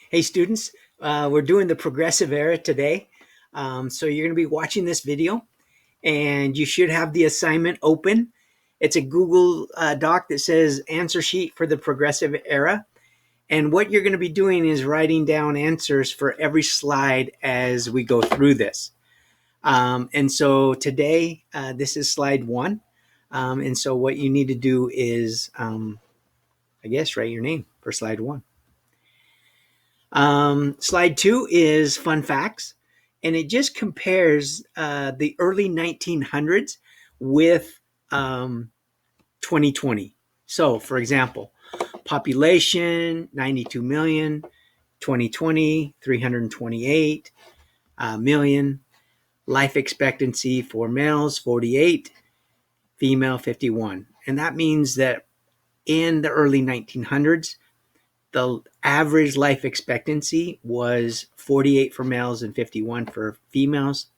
Hey students, we're doing the progressive era today. So you're going to be watching this video and you should have the assignment open. It's a Google Doc that says answer sheet for the progressive era. And what you're going to be doing is writing down answers for every slide as we go through this. And so today, this is slide one. And so what you need to do is, I guess, write your name for slide one. Slide two is fun facts, and it just compares the early 1900s with 2020. So, for example, population 92 million, 2020 328 million, life expectancy for males 48, female 51. And that means that in the early 1900s, the average life expectancy was 48 for males and 51 for females.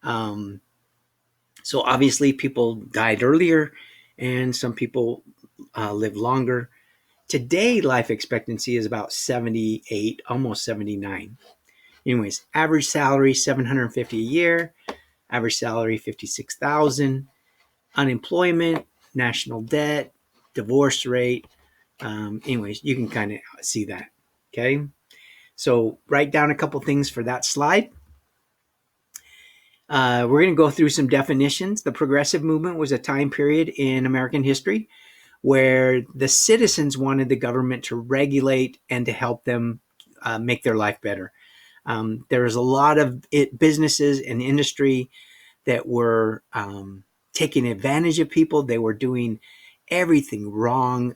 So obviously people died earlier and some people lived longer. Today, life expectancy is about 78, almost 79. Anyways, average salary 750 a year, average salary 56,000, unemployment, national debt, divorce rate. Anyways, you can kind of see that. Okay. So write down a couple things for that slide. We're going to go through some definitions. The progressive movement was a time period in American history where the citizens wanted the government to regulate and to help them make their life better. There was a lot of businesses and industry that were taking advantage of people. They were doing everything wrong.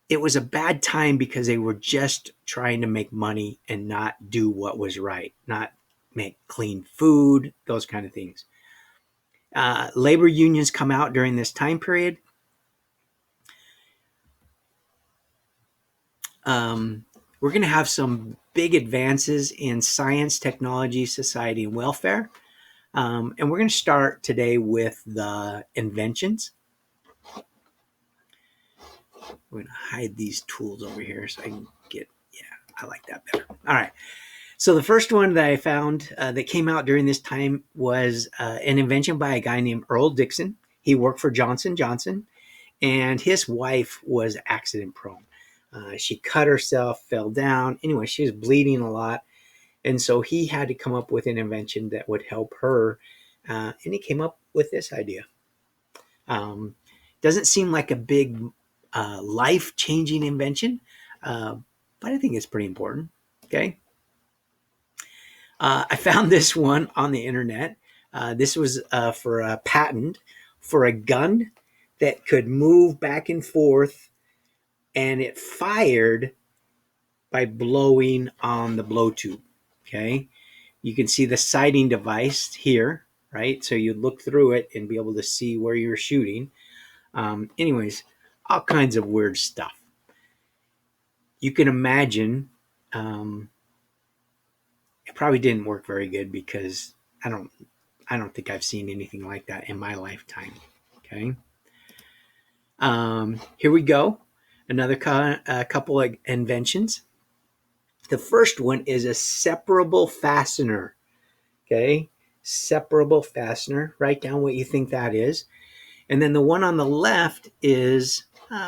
It was a bad time because they were just trying to make money and not do what was right, not make clean food, those kind of things. Labor unions come out during this time period. We're going to have some big advances in science, technology, society, and welfare. And we're going to start today with the inventions. We're going to hide these tools over here so I can get, I like that better. All right. So the first one that I found that came out during this time was an invention by a guy named Earl Dixon. He worked for Johnson & Johnson, and his wife was accident prone. She cut herself, fell down. Anyway, she was bleeding a lot. And so he had to come up with an invention that would help her. And he came up with this idea. Doesn't seem like a big life-changing invention, but I think it's pretty important. Okay. I found this one on the internet. This was for a patent for a gun that could move back and forth, and it fired by blowing on the blow tube. Okay. You can see the sighting device here, right? So you look through it and be able to see where you're shooting. Anyways, all kinds of weird stuff. You can imagine it probably didn't work very good because I don't think I've seen anything like that in my lifetime. Okay. Here we go. Another couple of inventions. The first one is a separable fastener. Okay. Separable fastener. Write down what you think that is. And then the one on the left is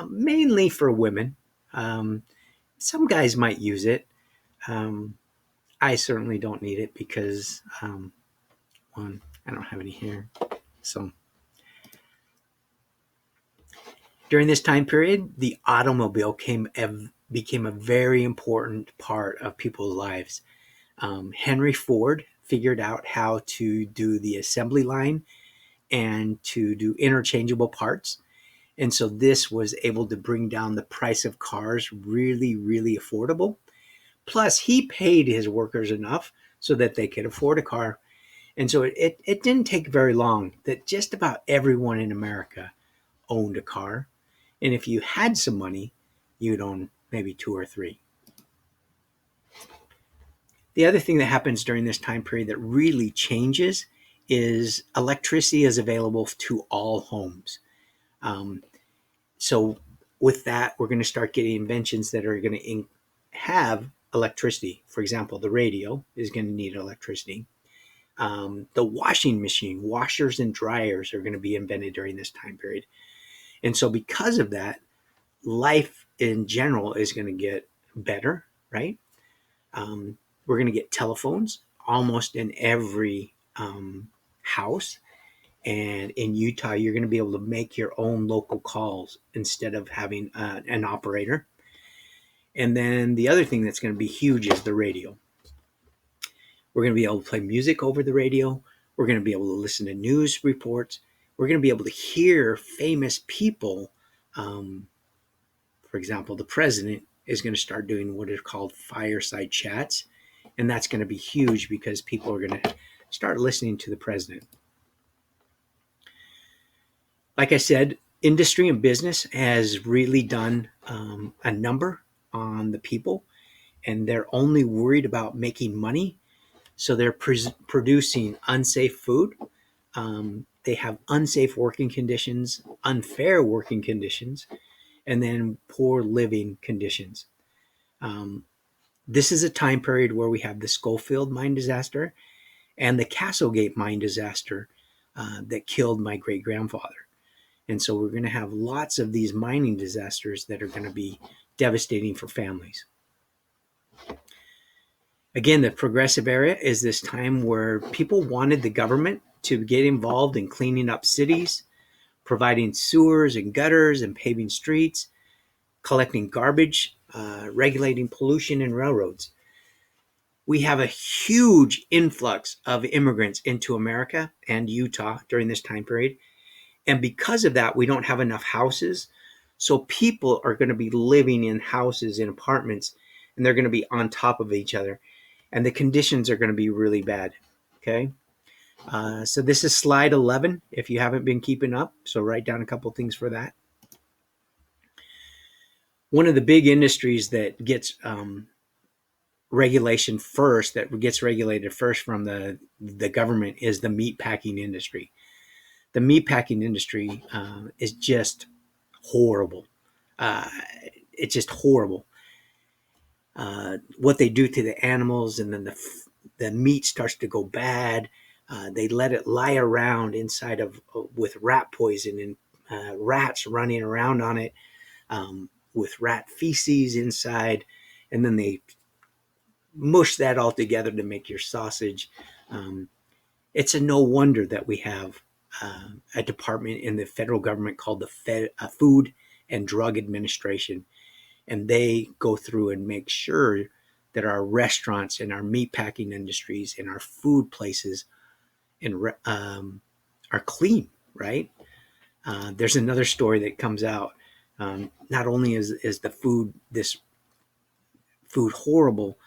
mainly for women. Some guys might use it. I certainly don't need it because, one, I don't have any hair. So during this time period, the automobile became a very important part of people's lives. Henry Ford figured out how to do the assembly line and to do interchangeable parts. And so this was able to bring down the price of cars really, really affordable. Plus, he paid his workers enough so that they could afford a car. And so it didn't take very long that just about everyone in America owned a car. And if you had some money, you'd own maybe two or three. The other thing that happens during this time period that really changes is electricity is available to all homes. So with that, we're going to start getting inventions that are going to have electricity. For example, the radio is going to need electricity. The washing machine, washers and dryers are going to be invented during this time period. And so, because of that, life in general is going to get better, right? We're going to get telephones almost in every house. And in Utah, you're going to be able to make your own local calls instead of having an operator. And then the other thing that's going to be huge is the radio. We're going to be able to play music over the radio. We're going to be able to listen to news reports. We're going to be able to hear famous people. For example, the president is going to start doing what are called fireside chats. And that's going to be huge because people are going to start listening to the president. Like I said, industry and business has really done a number on the people, and they're only worried about making money. So they're producing unsafe food. They have unsafe working conditions, unfair working conditions, and then poor living conditions. This is a time period where we have the Schofield mine disaster and the Castlegate mine disaster that killed my great grandfather. And so we're going to have lots of these mining disasters that are going to be devastating for families. Again, the progressive era is this time where people wanted the government to get involved in cleaning up cities, providing sewers and gutters and paving streets, collecting garbage, regulating pollution in railroads. We have a huge influx of immigrants into America and Utah during this time period. And because of that, we don't have enough houses. So people are going to be living in houses, in apartments, and they're going to be on top of each other. And the conditions are going to be really bad. Okay. So this is slide 11 if you haven't been keeping up. So write down a couple things for that. One of the big industries that gets regulation first, that gets regulated first from the government, is the meat packing industry. The meatpacking industry is just horrible. It's just horrible. What they do to the animals, and then the meat starts to go bad. They let it lie around inside of with rat poison and rats running around on it with rat feces inside, and then they mush that all together to make your sausage. It's a no wonder that we have a department in the federal government called the Food and Drug Administration, and they go through and make sure that our restaurants and our meatpacking industries and our food places are clean, right? There's another story that comes out. Not only is this food horrible,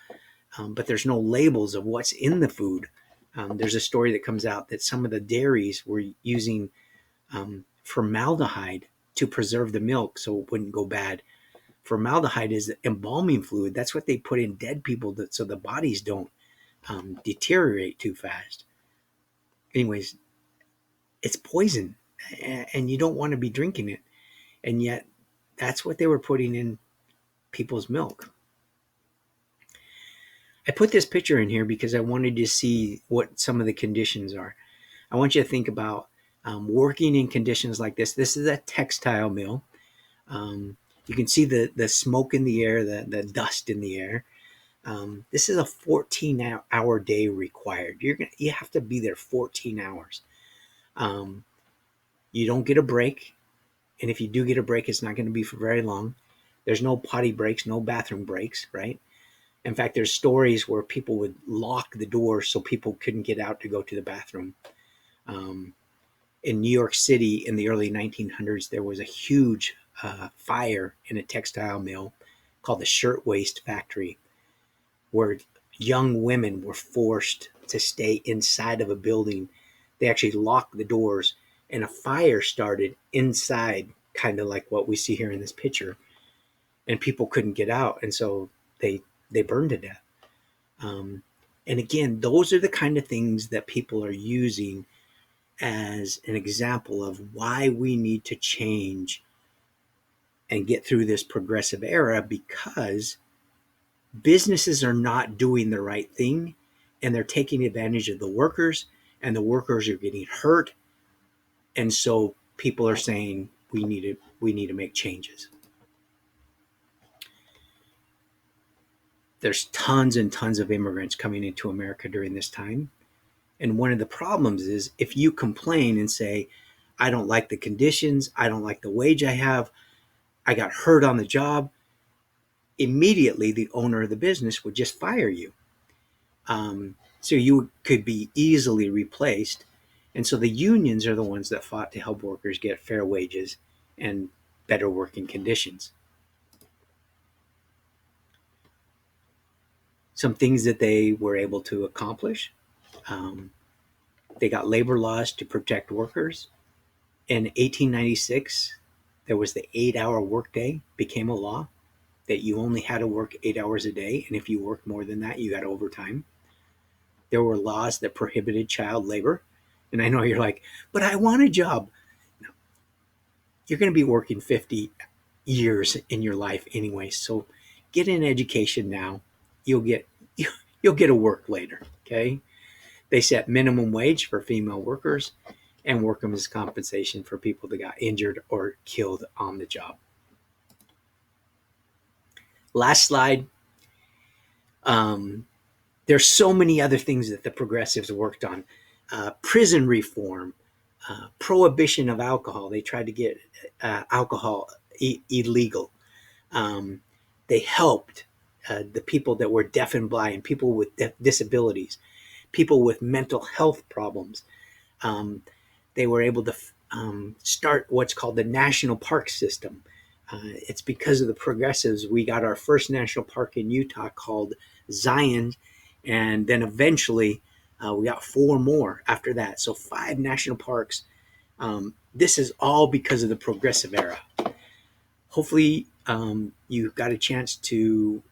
but there's no labels of what's in the food. There's a story that comes out that some of the dairies were using formaldehyde to preserve the milk so it wouldn't go bad. Formaldehyde is embalming fluid. That's what they put in dead people so the bodies don't deteriorate too fast. Anyways, it's poison, and you don't want to be drinking it. And yet, that's what they were putting in people's milk. I put this picture in here because I wanted to see what some of the conditions are. I want you to think about working in conditions like this. This is a textile mill. You can see the smoke in the air, the dust in the air. This is a 14-hour day required. You have to be there 14 hours. You don't get a break. And if you do get a break, it's not going to be for very long. There's no potty breaks, no bathroom breaks, right? In fact, there's stories where people would lock the doors so people couldn't get out to go to the bathroom. In New York City in the early 1900s, there was a huge fire in a textile mill called the Shirtwaist Factory, where young women were forced to stay inside of a building. They actually locked the doors, and a fire started inside, kind of like what we see here in this picture, and people couldn't get out, and so they burned to death. And again, those are the kind of things that people are using as an example of why we need to change and get through this progressive era because businesses are not doing the right thing and they're taking advantage of the workers, and the workers are getting hurt. And so people are saying we need to make changes. There's tons and tons of immigrants coming into America during this time. And one of the problems is if you complain and say, I don't like the conditions, I don't like the wage I have, I got hurt on the job, immediately the owner of the business would just fire you. So you could be easily replaced. And so the unions are the ones that fought to help workers get fair wages and better working conditions. Some things that they were able to accomplish: um, they got labor laws to protect workers. In 1896, there was the 8-hour workday became a law, that you only had to work 8 hours a day. And if you worked more than that, you got overtime. There were laws that prohibited child labor. And I know you're like, but I want a job. No, you're going to be working 50 years in your life anyway. So get an education now. You'll get you'll get a work later. Okay. They set minimum wage for female workers and workers' compensation for people that got injured or killed on the job. Last slide. Um, there's so many other things that the progressives worked on. Prison reform, prohibition of alcohol. They tried to get alcohol illegal. Um, they helped the people that were deaf and blind, people with disabilities, people with mental health problems. Um, they were able to start what's called the national park system. It's because of the progressives we got our first national park in Utah called Zion, and then eventually we got 4 more after that. So 5 national parks. This is all because of the progressive era. Hopefully, you got a chance to